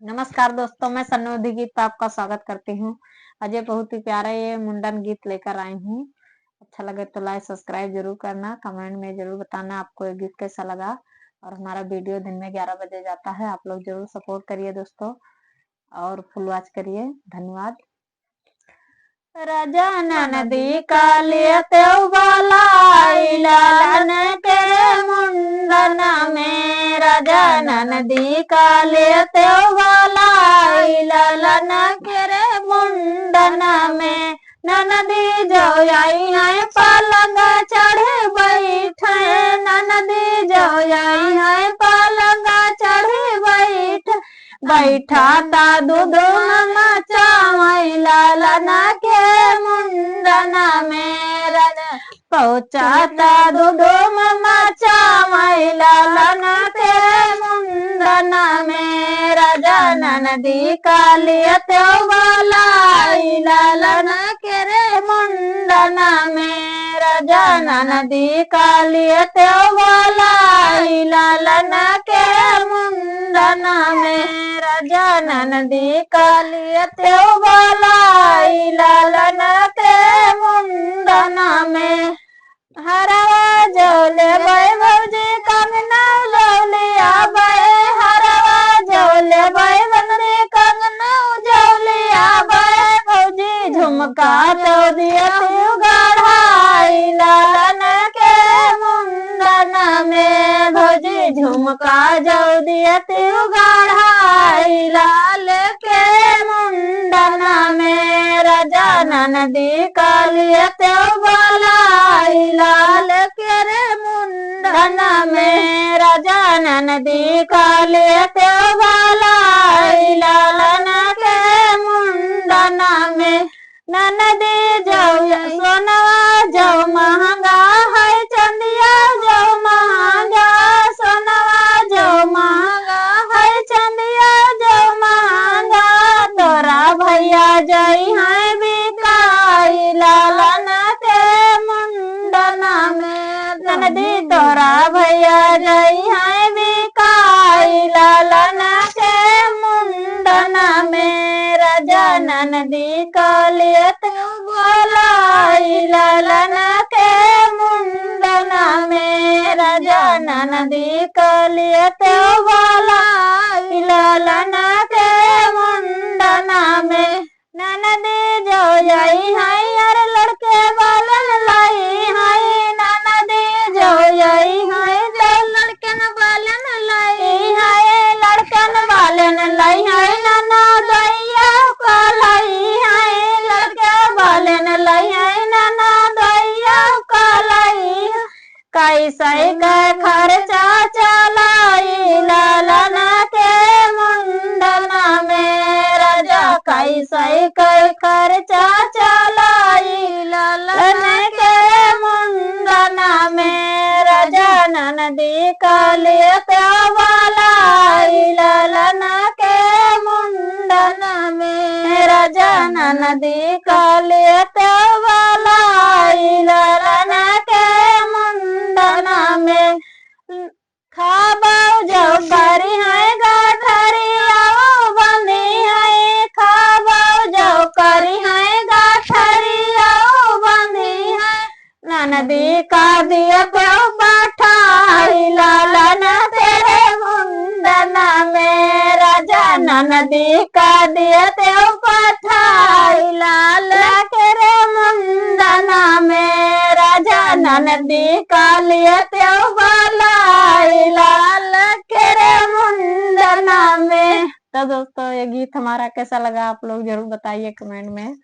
नमस्कार दोस्तों, मैं सन्नोदी गीत पर आपका स्वागत करती हूँ। आज ये बहुत ही प्यारा ये मुंडन गीत लेकर आई हूँ। अच्छा लगे तो लाइक सब्सक्राइब जरूर करना, कमेंट में जरूर बताना आपको ये गीत कैसा लगा। और हमारा वीडियो दिन में 11 बजे जाता है, आप लोग जरूर सपोर्ट करिए दोस्तों और फुल वॉच करिए। धन्यवाद। राजा नदी कालियते लालन के मुंडन में, राजा नदी कालियते लालन के रे मुंडन में। ननदी जो आई है पलंग चढ़े बैठे, ननदी जो आई है पलंग चढ़े बैठा ता दूध मचावई लालन के मुंडन में। पहुँचाता दूध मचावई लालन के मुंडन में। राजा नदी कालियते लालन के रे मुंडन में, राजा नदी कालियते लालन के मुंडन में। राजा नदी कालियते लालन के मुंडन में। हरवा जौले भौजी कंगना जौलिया बे, हरवा जौले भौजी कंगना जौलिया बे। भौजी झुमका तो दिया गढ़ाई लालन के मुंडन में, भौजी झुमका जो दिया गढ़ाई लाल के मुंडन में। राजा नदी कालियते लाल के रे मुंडन में, राजा नदी कालियते लालन के मुंडन में। ननदी जो सोनवा जो महंगा है, चंदिया जो महंगा, सोनवा जो महंगा है, चंदिया जो महंगा। तोरा भैया जई है बिकाई लालन के मुंडन में, ननदी तोरा भैया जई है बिकाई लालन के मुंडन में। राजा नदी कालियते लालन के मुंडन में, राजा नदी कालियते लालन के मुंडन में। ननदी जो आई है यार लड़के बालन लाई है, ननदी जो आई है लड़कन बालन लाई है, लड़कन बालन लाई है। नाना दैया का लाई है, लड़के बालन लाई है, नाना दैया का लाई है। कैसे का खर्चा चलाई लालन के मुंडन में, राजा कैसे का खर्चा चलाई लालन के मुंडन में। राजा नदी कालियते लालन के मुंडन में, राजा नदी कालियते लालन के मुंडन में। खाबाऊ जो करी है गाठरिया बंधी है, खाबाऊ जो करी है गाठरिया बंधी है। ननदी का दिया बैठाई लालन तेरे मुंडन में, राजा नदी का दिया बैठाई लाल के रे मुंडन में। राजा नदी कालियते लाल के रे मुंडन में। तो दोस्तों ये गीत हमारा कैसा लगा आप लोग जरूर बताइए कमेंट में।